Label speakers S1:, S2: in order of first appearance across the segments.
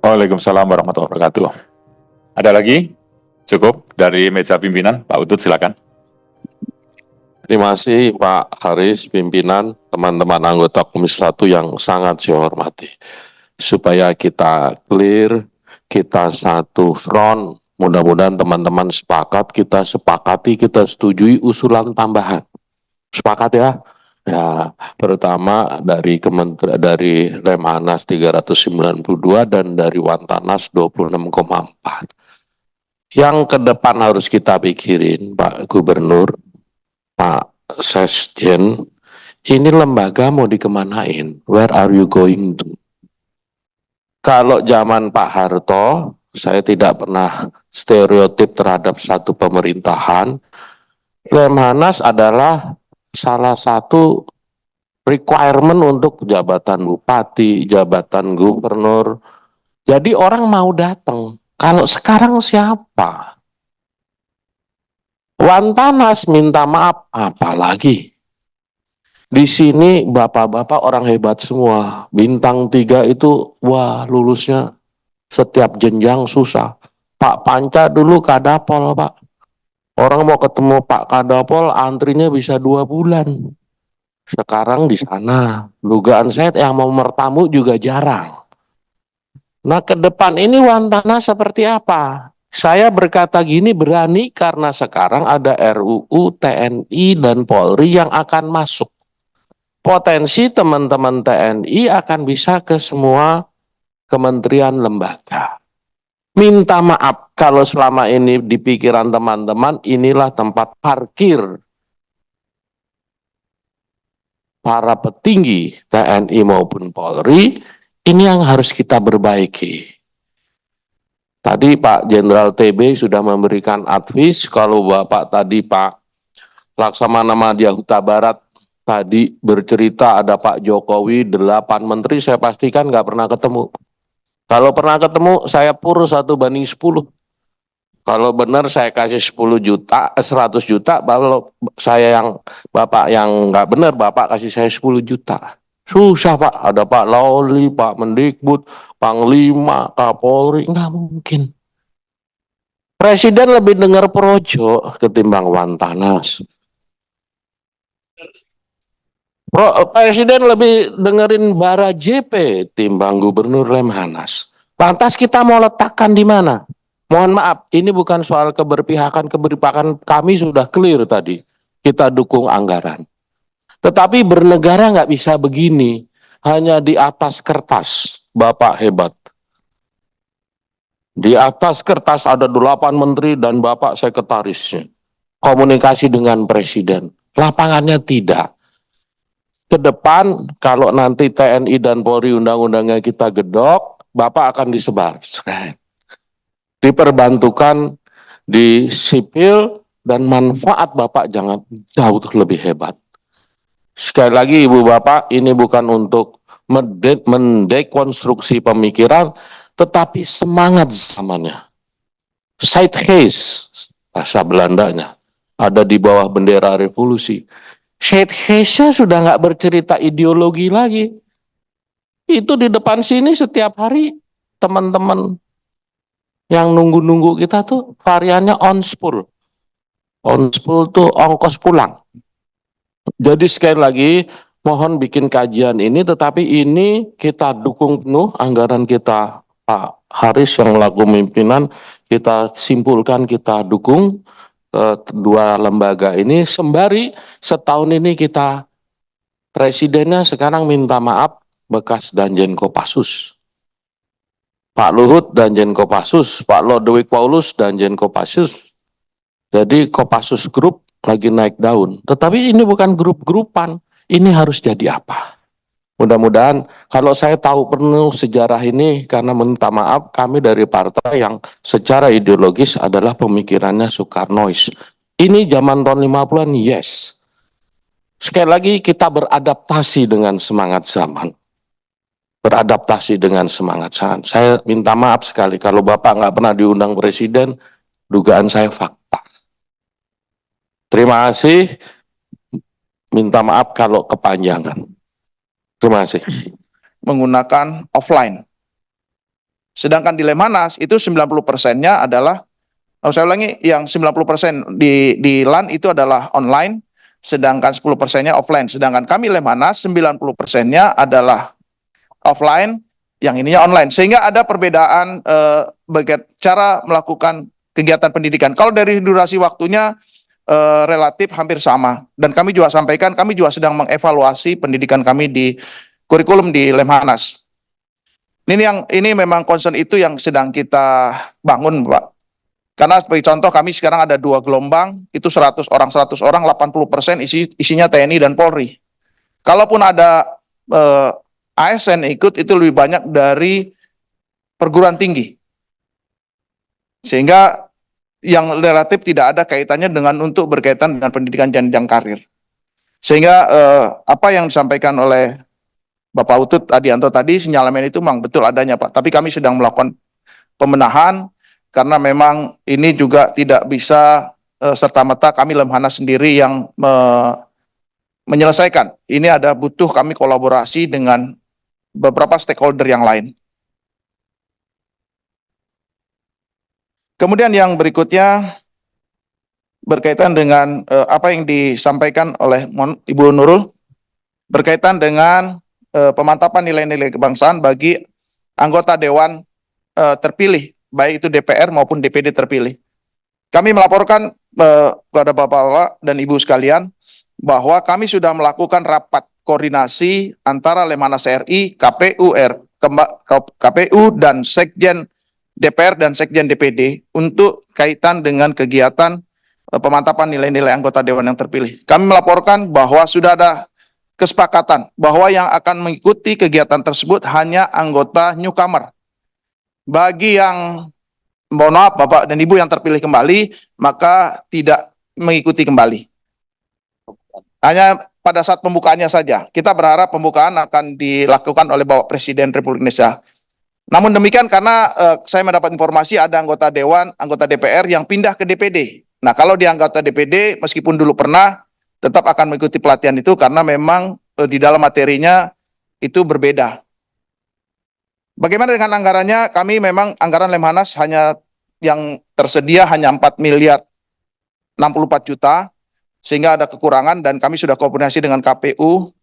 S1: Waalaikumsalam warahmatullahi wabarakatuh. Ada lagi? Cukup dari meja pimpinan, Pak Utut silakan.
S2: Terima kasih Pak Haris, pimpinan, teman-teman anggota Komisi 1 yang sangat saya hormati. Supaya kita clear, kita satu front, mudah-mudahan teman-teman sepakat, kita sepakati, kita setujui usulan tambahan. Sepakat ya? Ya, pertama dari dari Lemhanas 392 dan dari Wantanas 26,4. Yang ke depan harus kita pikirin, Pak Gubernur, Pak Sesjen, ini lembaga mau dikemanain? Where are you going to? Kalau zaman Pak Harto, saya tidak pernah stereotip terhadap satu pemerintahan. Lemhanas adalah salah satu requirement untuk jabatan bupati, jabatan gubernur. Jadi orang mau datang. Kalau sekarang siapa? Wantanas minta maaf, apalagi? Di sini bapak-bapak orang hebat semua. Bintang 3 itu, wah lulusnya setiap jenjang susah. Pak Panca dulu Kadapol, Pak. Orang mau ketemu Pak Kadapol, antrinya bisa 2 bulan. Sekarang di sana, dugaan saya yang mau bertamu juga jarang. Nah, ke depan ini Wantana seperti apa? Saya berkata gini berani karena sekarang ada RUU TNI dan Polri yang akan masuk. Potensi teman-teman TNI akan bisa ke semua kementerian lembaga. Minta maaf kalau selama ini di pikiran teman-teman inilah tempat parkir para petinggi TNI maupun Polri, ini yang harus kita perbaiki. Tadi Pak Jenderal TB sudah memberikan advice, kalau Bapak tadi Pak Laksamana Madya Huta Barat tadi bercerita ada Pak Jokowi 8 menteri, saya pastikan nggak pernah ketemu. Kalau pernah ketemu, saya pur 1:10. Kalau benar saya kasih 10 juta, 100 juta, kalau saya yang Bapak yang nggak benar, Bapak kasih saya 10 juta. Susah Pak, ada Pak Lauli, Pak Mendikbud, Panglima, Kapolri, nggak mungkin. Presiden lebih dengar Projo ketimbang Wantanas. Presiden lebih dengerin Bara JP timbang Gubernur Lemhanas. Lantas kita mau letakkan di mana? Mohon maaf, ini bukan soal keberpihakan kami sudah clear tadi. Kita dukung anggaran. Tetapi bernegara nggak bisa begini. Hanya di atas kertas, Bapak hebat. Di atas kertas ada 8 menteri dan Bapak sekretarisnya. Komunikasi dengan Presiden. Lapangannya tidak. Ke depan, kalau nanti TNI dan Polri undang-undangnya kita gedok, Bapak akan disebar. Diperbantukan di sipil dan manfaat Bapak jangan jauh lebih hebat. Sekali lagi Ibu Bapak, ini bukan untuk mendekonstruksi pemikiran, tetapi semangat zamannya. Zeitgeist, bahasa Belandanya, ada di bawah bendera revolusi. Zeitgeistnya sudah nggak bercerita ideologi lagi. Itu di depan sini setiap hari teman-teman yang nunggu-nunggu kita tuh variannya on spool. On spool tuh ongkos pulang. Jadi sekali lagi mohon bikin kajian ini, tetapi ini kita dukung penuh anggaran kita Pak Haris yang laku pimpinan, kita simpulkan kita dukung dua lembaga ini, sembari setahun ini kita presidennya sekarang minta maaf bekas Danjen Kopassus. Pak Luhut Danjen Kopassus, Pak Lodewijk Paulus Danjen Kopassus. Jadi Kopassus Group lagi naik daun. Tetapi ini bukan grup-grupan, ini harus jadi apa? Mudah-mudahan kalau saya tahu penuh sejarah ini karena minta maaf kami dari partai yang secara ideologis adalah pemikirannya Soekarnois. Ini zaman tahun 50-an, yes. Sekali lagi kita beradaptasi dengan semangat zaman. Beradaptasi dengan semangat zaman. Saya minta maaf sekali kalau Bapak nggak pernah diundang Presiden, dugaan saya fakta. Terima kasih. Minta maaf kalau kepanjangan. Terima kasih.
S3: Menggunakan offline. Sedangkan di Lemhanas itu 90%-nya adalah, saya ulangi, yang 90% di LAN itu adalah online, sedangkan 10%-nya offline. Sedangkan kami Lemhanas 90%-nya adalah offline, yang ininya online. Sehingga ada perbedaan cara melakukan kegiatan pendidikan. Kalau dari durasi waktunya relatif hampir sama. Dan kami juga sampaikan, kami juga sedang mengevaluasi pendidikan kami di kurikulum di Lemhanas. Ini memang concern itu yang sedang kita bangun, Pak. Karena sebagai contoh kami sekarang ada 2 gelombang, itu 100 orang, 80% isinya TNI dan Polri. Kalaupun ada ASN ikut, itu lebih banyak dari perguruan tinggi. Sehingga yang relatif tidak ada kaitannya dengan untuk berkaitan dengan pendidikan jenjang karir. Sehingga apa yang disampaikan oleh Bapak Utut Adianto tadi, sinyalemen itu memang betul adanya, Pak. Tapi kami sedang melakukan pemenahan, karena memang ini juga tidak bisa serta-merta kami Lemhanas sendiri yang menyelesaikan. Ini ada butuh kami kolaborasi dengan beberapa stakeholder yang lain. Kemudian yang berikutnya berkaitan dengan apa yang disampaikan oleh Ibu Nurul, berkaitan dengan pemantapan nilai-nilai kebangsaan bagi anggota Dewan terpilih, baik itu DPR maupun DPD terpilih. Kami melaporkan kepada Bapak-Bapak dan Ibu sekalian bahwa kami sudah melakukan rapat koordinasi antara Lemhanas RI, KPU dan Sekjen DPR dan Sekjen DPD untuk kaitan dengan kegiatan pemantapan nilai-nilai anggota Dewan yang terpilih. Kami melaporkan bahwa sudah ada kesepakatan bahwa yang akan mengikuti kegiatan tersebut hanya anggota newcomer. Bagi yang, mohon maaf Bapak dan Ibu yang terpilih kembali, maka tidak mengikuti kembali. Hanya pada saat pembukaannya saja. Kita berharap pembukaan akan dilakukan oleh Bapak Presiden Republik Indonesia. Namun demikian, karena saya mendapat informasi ada anggota Dewan, anggota DPR yang pindah ke DPD. Nah, kalau di anggota DPD, meskipun dulu pernah, tetap akan mengikuti pelatihan itu karena memang di dalam materinya itu berbeda. Bagaimana dengan anggarannya? Kami memang anggaran Lemhanas hanya yang tersedia hanya 4 miliar 64 juta, sehingga ada kekurangan dan kami sudah koordinasi dengan KPU.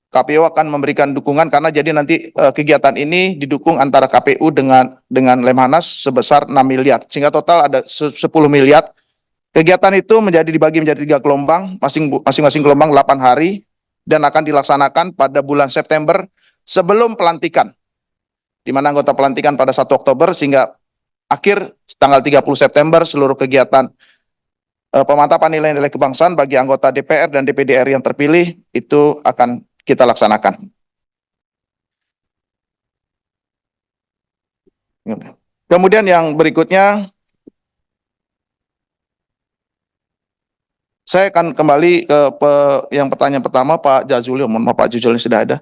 S3: KPU akan memberikan dukungan karena jadi nanti kegiatan ini didukung antara KPU dengan Lemhanas sebesar 6 miliar, sehingga total ada 10 miliar. Kegiatan itu dibagi menjadi 3 gelombang, masing-masing gelombang 8 hari, dan akan dilaksanakan pada bulan September sebelum pelantikan, di mana anggota pelantikan pada 1 Oktober, sehingga akhir tanggal 30 September seluruh kegiatan pemantapan nilai-nilai kebangsaan bagi anggota DPR dan DPD RI yang terpilih itu akan kita laksanakan. Kemudian yang berikutnya, saya akan kembali ke yang pertanyaan pertama Pak Jazuli, mohon maaf Pak Jazuli sudah ada.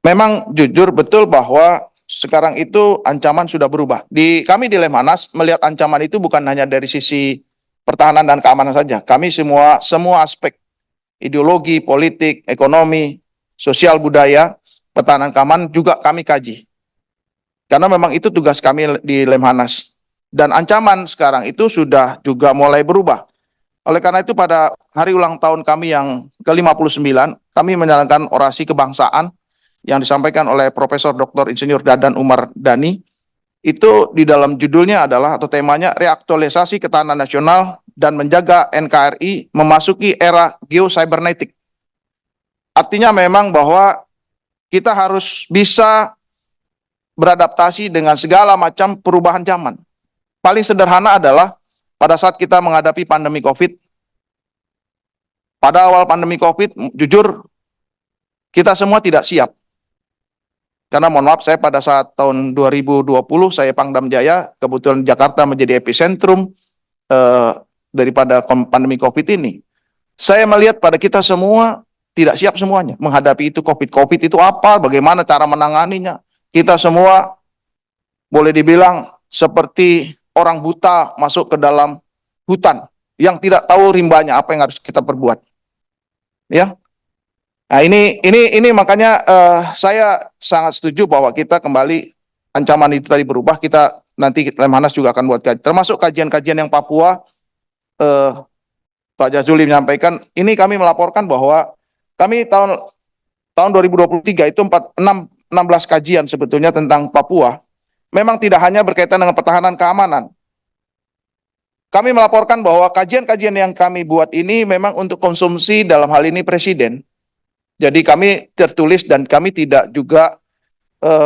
S3: Memang jujur betul bahwa sekarang itu ancaman sudah berubah. Kami di Lemhanas melihat ancaman itu bukan hanya dari sisi pertahanan dan keamanan saja. Kami semua aspek ideologi, politik, ekonomi, sosial budaya, pertahanan keamanan juga kami kaji. Karena memang itu tugas kami di Lemhanas. Dan ancaman sekarang itu sudah juga mulai berubah. Oleh karena itu pada hari ulang tahun kami yang ke-59, kami menjalankan orasi kebangsaan yang disampaikan oleh Profesor Dr. Insinyur Dadan Umar Dhani. Itu di dalam judulnya adalah atau temanya reaktualisasi ketahanan nasional dan menjaga NKRI memasuki era geocybernetik. Artinya memang bahwa kita harus bisa beradaptasi dengan segala macam perubahan zaman. Paling sederhana adalah pada saat kita menghadapi pandemi COVID. Pada awal pandemi COVID, jujur kita semua tidak siap. Karena mohon maaf, saya pada saat tahun 2020 saya Pangdam Jaya, kebetulan Jakarta menjadi epicentrum daripada pandemi COVID ini. Saya melihat pada kita semua tidak siap semuanya menghadapi itu. COVID itu apa, bagaimana cara menanganinya. Kita semua boleh dibilang seperti orang buta masuk ke dalam hutan yang tidak tahu rimbanya apa yang harus kita perbuat. Ya. Nah, ini makanya saya sangat setuju bahwa kita kembali ancaman itu tadi berubah, kita nanti Lemhanas juga akan buat kajian, termasuk kajian-kajian yang Papua. Pak Jazuli menyampaikan, ini kami melaporkan bahwa kami tahun 2023 itu 16 kajian sebetulnya tentang Papua. Memang tidak hanya berkaitan dengan pertahanan keamanan. Kami melaporkan bahwa kajian-kajian yang kami buat ini memang untuk konsumsi dalam hal ini Presiden. Jadi kami tertulis dan kami tidak juga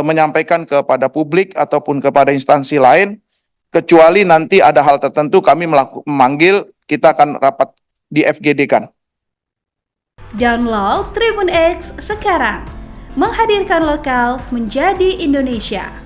S3: menyampaikan kepada publik ataupun kepada instansi lain, kecuali nanti ada hal tertentu kami memanggil, kita akan rapat di FGD kan.
S4: Download Tribun X sekarang, menghadirkan lokal menjadi Indonesia.